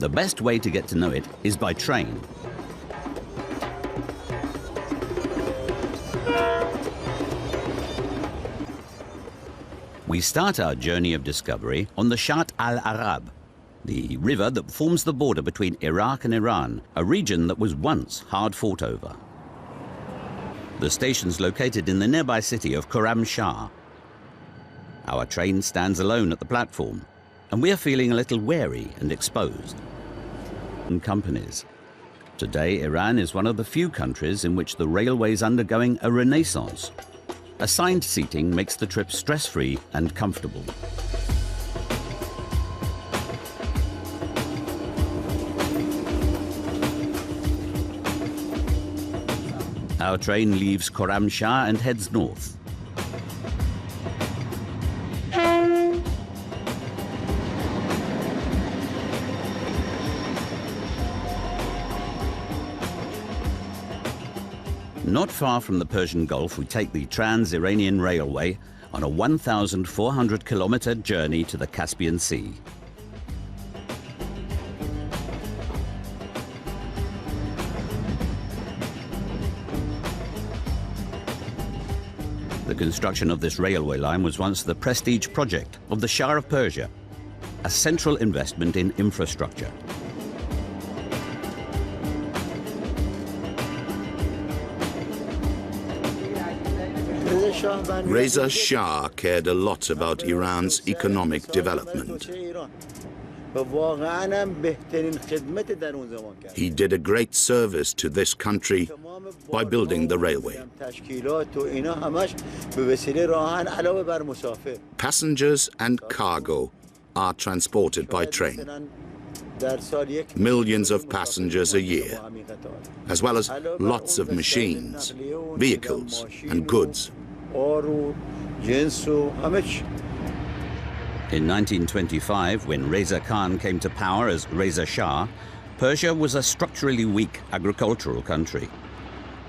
the best way to get to know it is by train. We start our journey of discovery on the Shatt al-Arab, the river that forms the border between Iraq and Iran, a region that was once hard fought over. The station's located in the nearby city of Khorramshahr. Our train stands alone at the platform, and we are feeling a little wary and exposed. And companies. Today, Iran is one of the few countries in which the railway is undergoing a renaissance. Assigned seating makes the trip stress-free and comfortable. Our train leaves Khorramshahr and heads north. Not far from the Persian Gulf, we take the Trans-Iranian Railway on a 1,400-kilometer journey to the Caspian Sea. The construction of this railway line was once the prestige project of the Shah of Persia, a central investment in infrastructure. Reza Shah cared a lot about Iran's economic development. He did a great service to this country by building the railway. Passengers and cargo are transported by train. Millions of passengers a year, as well as lots of machines, vehicles and goods. In 1925, when Reza Khan came to power as Reza Shah, Persia was a structurally weak agricultural country.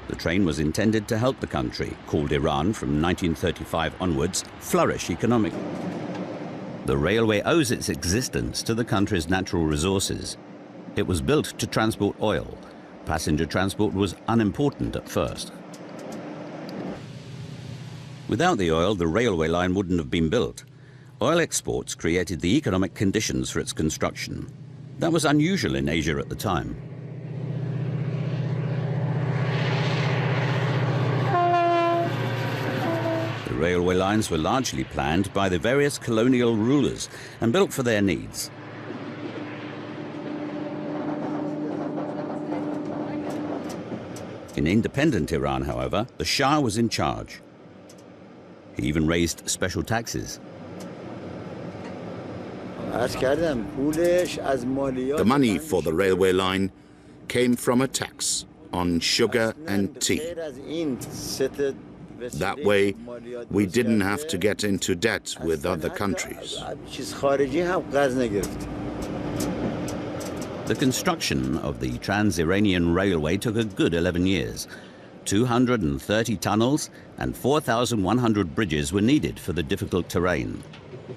The train was intended to help the country, called Iran from 1935 onwards, flourish economically. The railway owes its existence to the country's natural resources. It was built to transport oil. Passenger transport was unimportant at first. Without the oil, the railway line wouldn't have been built. Oil exports created the economic conditions for its construction. That was unusual in Asia at the time. The railway lines were largely planned by the various colonial rulers and built for their needs. In independent Iran, however, the Shah was in charge. He even raised special taxes. The money for the railway line came from a tax on sugar and tea. That way, we didn't have to get into debt with other countries. The construction of the Trans-Iranian Railway took a good 11 years. 230 tunnels and 4,100 bridges were needed for the difficult terrain.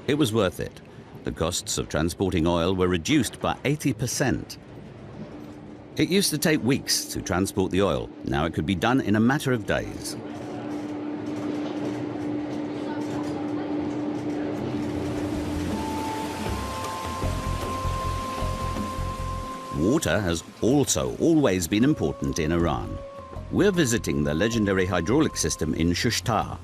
It was worth it. The costs of transporting oil were reduced by 80%. It used to take weeks to transport the oil. Now it could be done in a matter of days. Water has also always been important in Iran. We're visiting the legendary hydraulic system in Shushtar.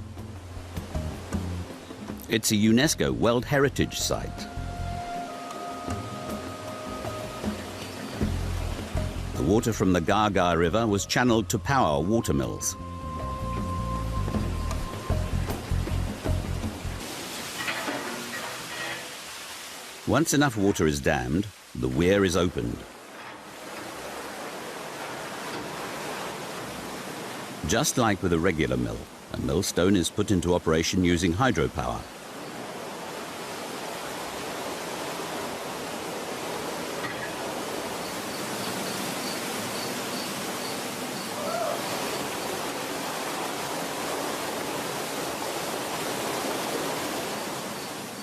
It's a UNESCO World Heritage Site. The water from the Gaga River was channeled to power water mills. Once enough water is dammed, the weir is opened. Just like with a regular mill, a millstone is put into operation using hydropower.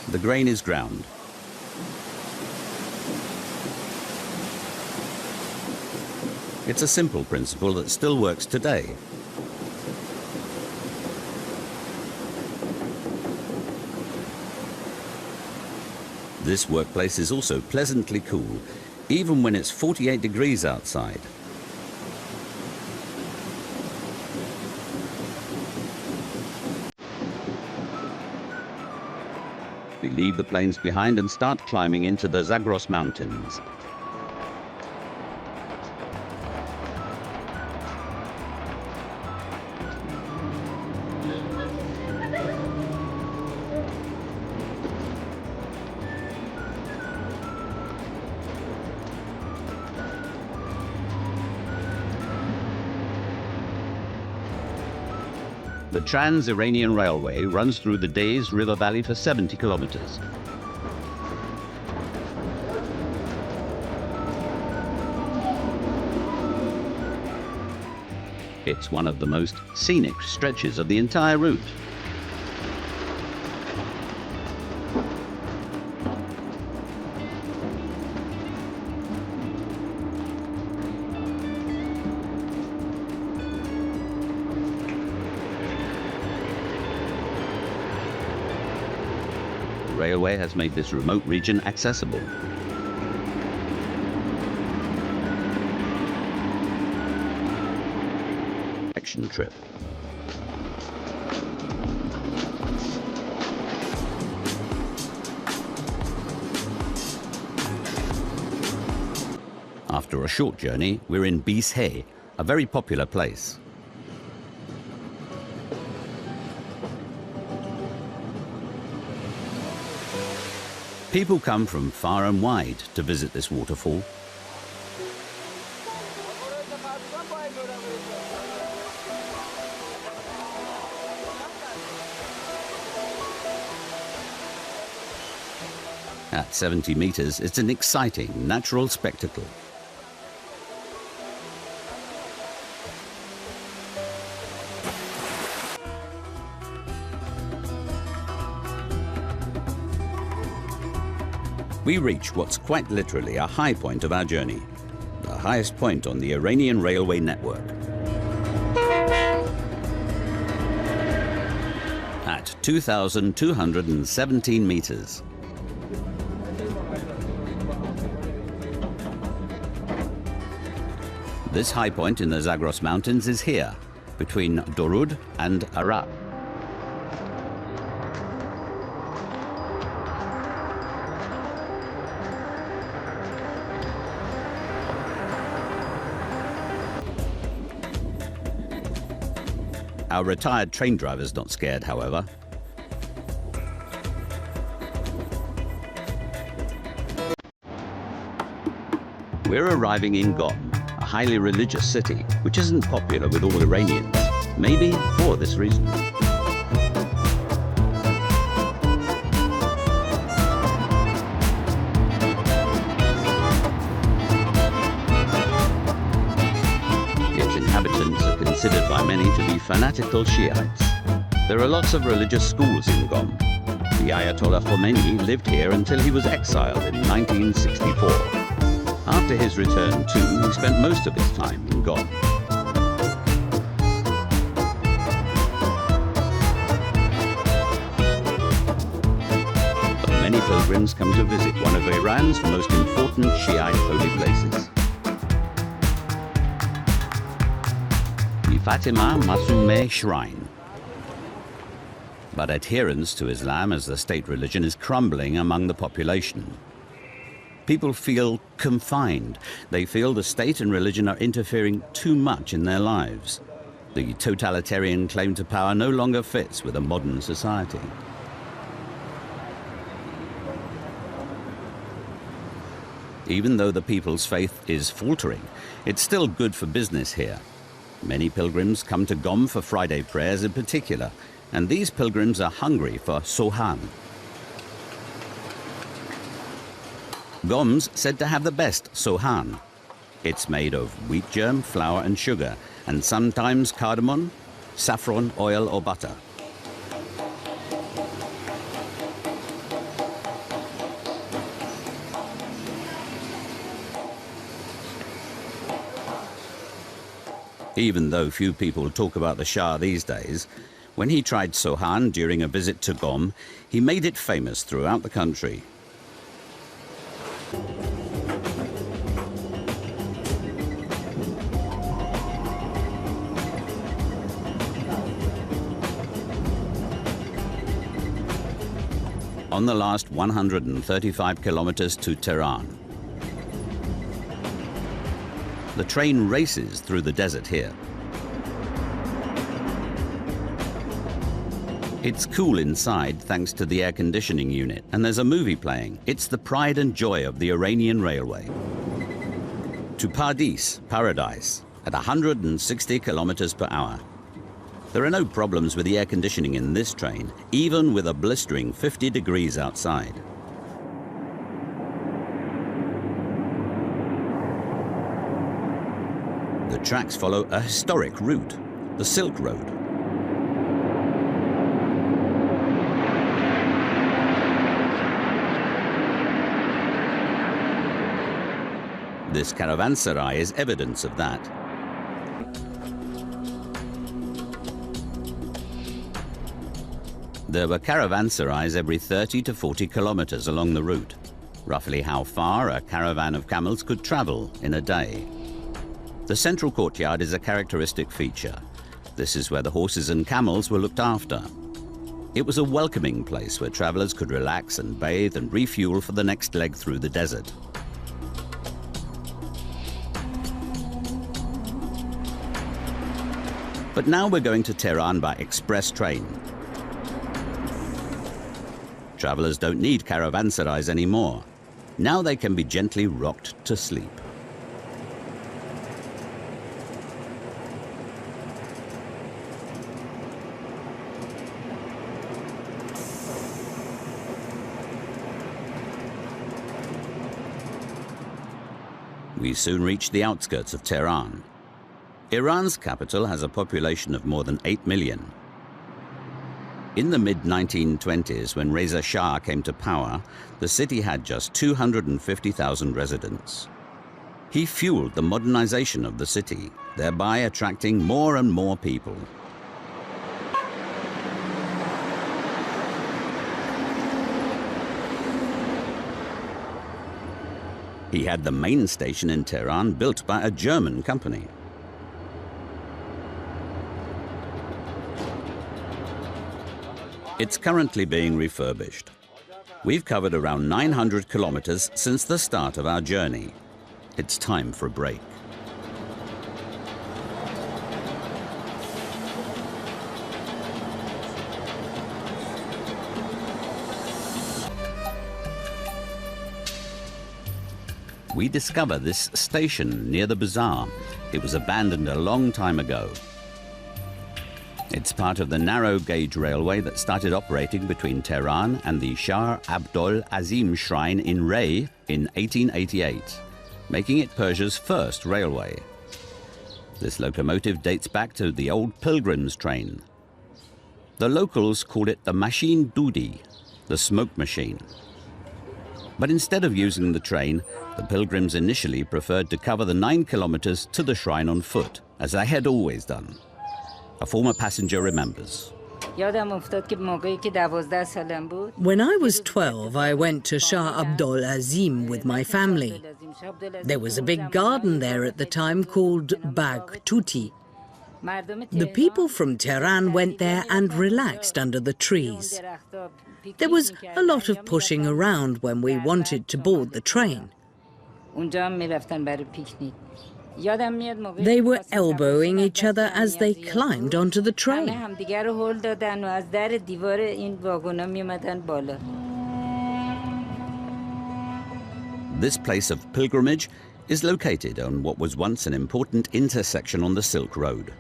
The grain is ground. It's a simple principle that still works today. This workplace is also pleasantly cool, even when it's 48 degrees outside. We leave the plains behind and start climbing into the Zagros Mountains. The Trans-Iranian Railway runs through the Deyz river valley for 70 kilometers. It's one of the most scenic stretches of the entire route. The railway has made this remote region accessible. Action trip. After a short journey, we're in Bishe, a very popular place. People come from far and wide to visit this waterfall. At 70 meters, it's an exciting natural spectacle. We reach what's quite literally a high point of our journey, the highest point on the Iranian railway network. At 2,217 meters. This high point in the Zagros Mountains is here, between Dorud and Arak. Our retired train driver's not scared, however. We're arriving in Qom, a highly religious city, which isn't popular with all Iranians, maybe for this reason. Its inhabitants are considered by many to be fanatical Shiites. There are lots of religious schools in Qom. The Ayatollah Khomeini lived here until he was exiled in 1964. After his return too, he spent most of his time in Qom. But many pilgrims come to visit one of Iran's most important Shiite holy places. The Fatima Masumeh Shrine. But adherence to Islam as the state religion is crumbling among the population. People feel confined. They feel the state and religion are interfering too much in their lives. The totalitarian claim to power no longer fits with a modern society. Even though the people's faith is faltering, it's still good for business here. Many pilgrims come to Qom for Friday prayers in particular, and these pilgrims are hungry for sohan. Qom's said to have the best sohan. It's made of wheat germ, flour and sugar, and sometimes cardamom, saffron, oil or butter. Even though few people talk about the Shah these days, when he tried Sohan during a visit to Qom, he made it famous throughout the country. On the last 135 kilometers to Tehran. The train races through the desert here. It's cool inside thanks to the air conditioning unit, and there's a movie playing. It's the pride and joy of the Iranian Railway. To Paradis, paradise, at 160 kilometers per hour. There are no problems with the air conditioning in this train, even with a blistering 50 degrees outside. The tracks follow a historic route, the Silk Road. This caravanserai is evidence of that. There were caravanserais every 30 to 40 kilometers along the route, roughly how far a caravan of camels could travel in a day. The central courtyard is a characteristic feature. This is where the horses and camels were looked after. It was a welcoming place where travelers could relax and bathe and refuel for the next leg through the desert. But now we're going to Tehran by express train. Travelers don't need caravanserais anymore. Now they can be gently rocked to sleep. We soon reach the outskirts of Tehran. Iran's capital has a population of more than 8 million. In the mid-1920s, when Reza Shah came to power, the city had just 250,000 residents. He fueled the modernization of the city, thereby attracting more and more people. He had the main station in Tehran built by a German company. It's currently being refurbished. We've covered around 900 kilometers since the start of our journey. It's time for a break. We discover this station near the bazaar. It was abandoned a long time ago. It's part of the narrow gauge railway that started operating between Tehran and the Shah Abdol Azim Shrine in Ray in 1888, making it Persia's first railway. This locomotive dates back to the old pilgrims' train. The locals called it the machine dudi, the smoke machine. But instead of using the train, the pilgrims initially preferred to cover the 9 kilometers to the shrine on foot, as they had always done. A former passenger remembers. When I was 12, I went to Shah Abdol Azim with my family. There was a big garden there at the time called Bag Tuti. The people from Tehran went there and relaxed under the trees. There was a lot of pushing around when we wanted to board the train. They were elbowing each other as they climbed onto the train. This place of pilgrimage is located on what was once an important intersection on the Silk Road.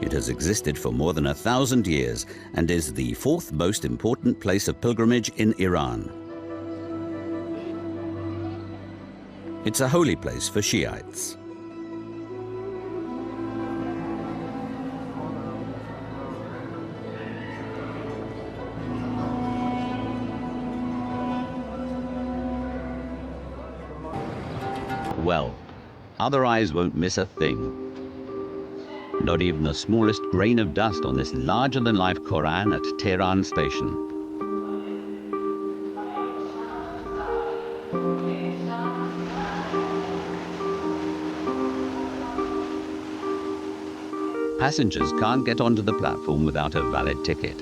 It has existed for more than 1,000 years and is the 4th most important place of pilgrimage in Iran. It's a holy place for Shiites. well. Other eyes won't miss a thing. Not even the smallest grain of dust on this larger-than-life Koran at Tehran station. Passengers can't get onto the platform without a valid ticket.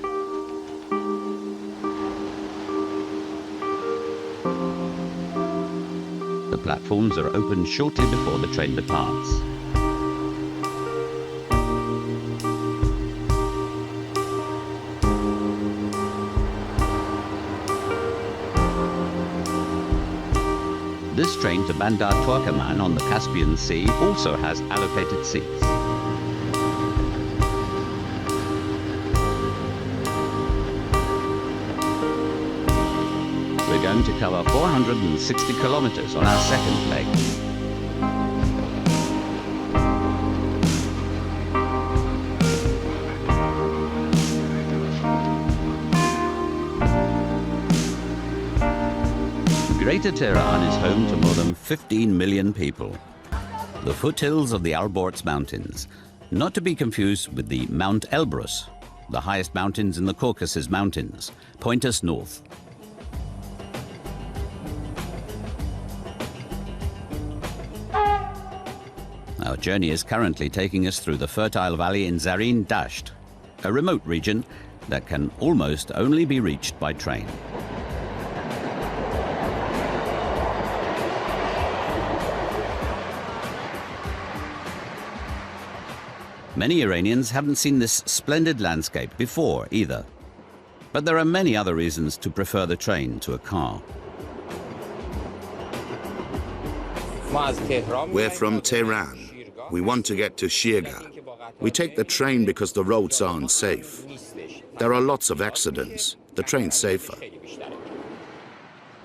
The platforms are opened shortly before the train departs. This train to Bandar Turkmen on the Caspian Sea also has allocated seats. We're going to cover 460 kilometers on our second leg. Greater Tehran is home to more than 15 million people. The foothills of the Alborz Mountains, not to be confused with the Mount Elbrus, the highest mountains in the Caucasus Mountains, point us north. Our journey is currently taking us through the fertile valley in Zarin Dasht, a remote region that can almost only be reached by train. Many Iranians haven't seen this splendid landscape before either. But there are many other reasons to prefer the train to a car. We're from Tehran. We want to get to Shirga. We take the train because the roads aren't safe. There are lots of accidents. The train's safer.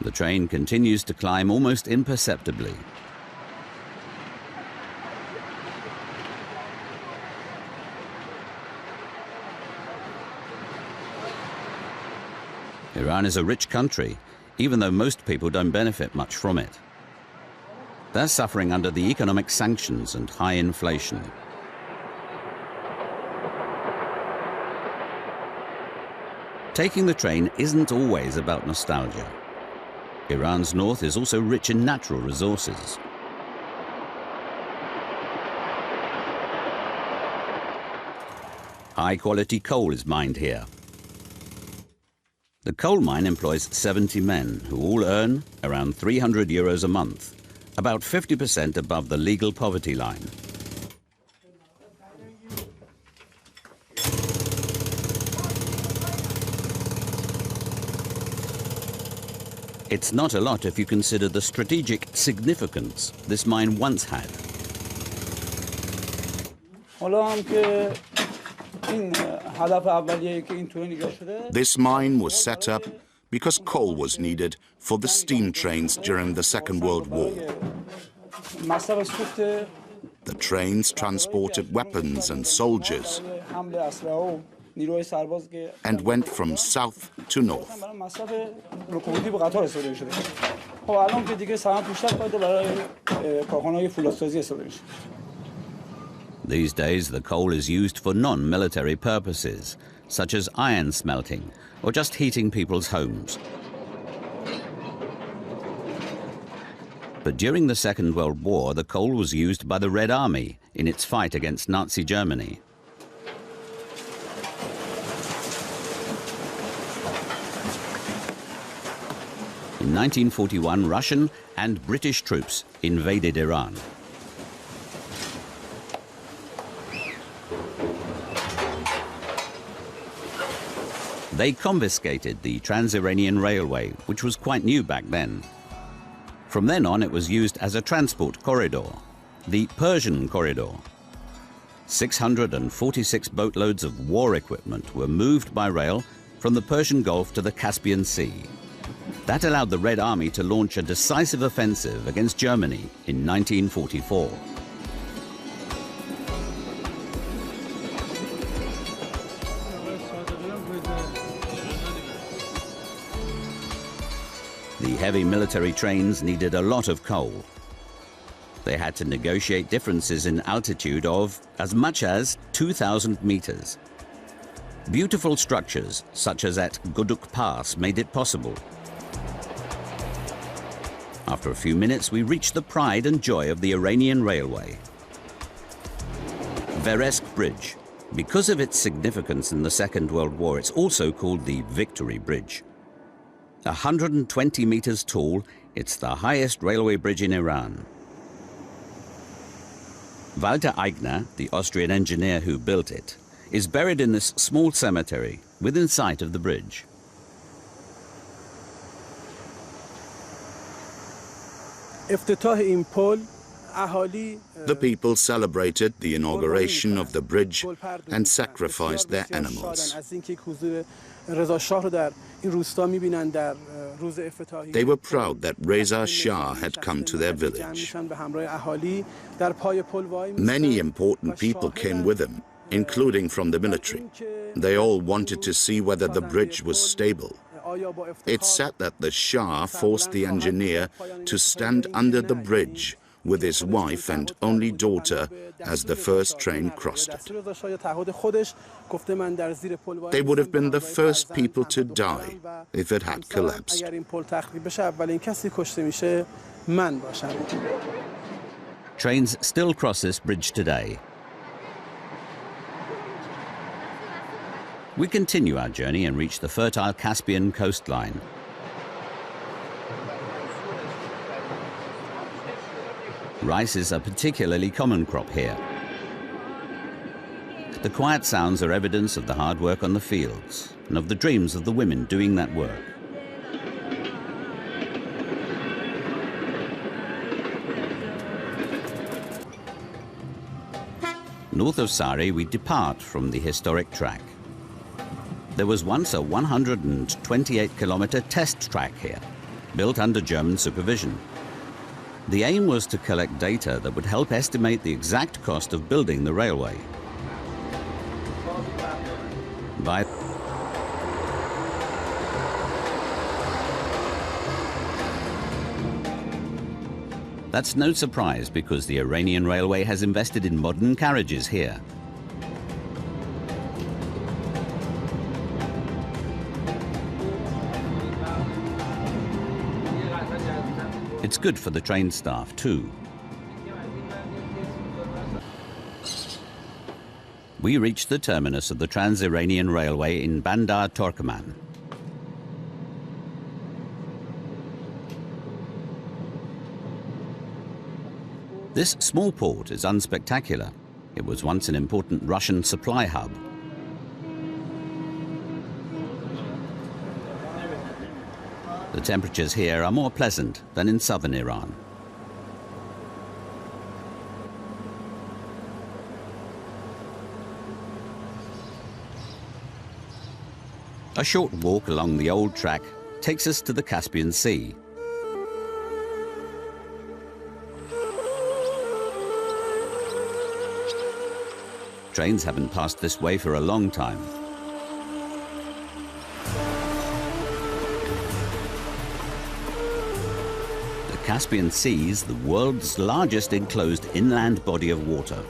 The train continues to climb almost imperceptibly. Iran is a rich country, even though most people don't benefit much from it. They're suffering under the economic sanctions and high inflation. Taking the train isn't always about nostalgia. Iran's north is also rich in natural resources. High-quality coal is mined here. The coal mine employs 70 men who all earn around 300 euros a month, about 50% above the legal poverty line. It's not a lot if you consider the strategic significance this mine once had. This mine was set up because coal was needed for the steam trains during the Second World War. The trains transported weapons and soldiers and went from south to north. These days, the coal is used for non-military purposes, such as iron smelting or just heating people's homes. But during the Second World War, the coal was used by the Red Army in its fight against Nazi Germany. In 1941, Russian and British troops invaded Iran. They confiscated the Trans-Iranian Railway, which was quite new back then. From then on, it was used as a transport corridor, the Persian Corridor. 646 boatloads of war equipment were moved by rail from the Persian Gulf to the Caspian Sea. That allowed the Red Army to launch a decisive offensive against Germany in 1944. The heavy military trains needed a lot of coal. They had to negotiate differences in altitude of as much as 2,000 meters. Beautiful structures, such as at Guduk Pass, made it possible. After a few minutes, we reached the pride and joy of the Iranian Railway. Veresk Bridge. Because of its significance in the Second World War, it's also called the Victory Bridge. 120 meters tall, it's the highest railway bridge in Iran. Walter Eigner, the Austrian engineer who built it, is buried in this small cemetery within sight of the bridge. The people celebrated the inauguration of the bridge and sacrificed their animals. They were proud that Reza Shah had come to their village. Many important people came with him, including from the military. They all wanted to see whether the bridge was stable. It's said that the Shah forced the engineer to stand under the bridge with his wife and only daughter as the first train crossed it. They would have been the first people to die if it had collapsed. Trains still cross this bridge today. We continue our journey and reach the fertile Caspian coastline. Rice is a particularly common crop here. The quiet sounds are evidence of the hard work on the fields and of the dreams of the women doing that work. North of Sari, we depart from the historic track. There was once a 128-kilometer test track here, built under German supervision. The aim was to collect data that would help estimate the exact cost of building the railway. That's no surprise because the Iranian Railway has invested in modern carriages here. It's good for the train staff, too. We reached the terminus of the Trans-Iranian Railway in Bandar Turkmen. This small port is unspectacular. It was once an important Russian supply hub. The temperatures here are more pleasant than in southern Iran. A short walk along the old track takes us to the Caspian Sea. Trains haven't passed this way for a long time. The Caspian Sea is the world's largest enclosed inland body of water.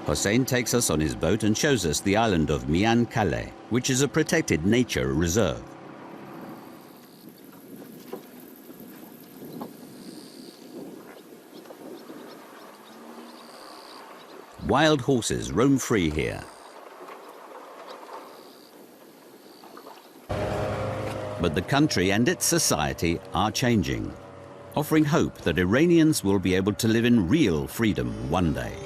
Hossein takes us on his boat and shows us the island of Mian Kaleh, which is a protected nature reserve. Wild horses roam free here. But the country and its society are changing, offering hope that Iranians will be able to live in real freedom one day.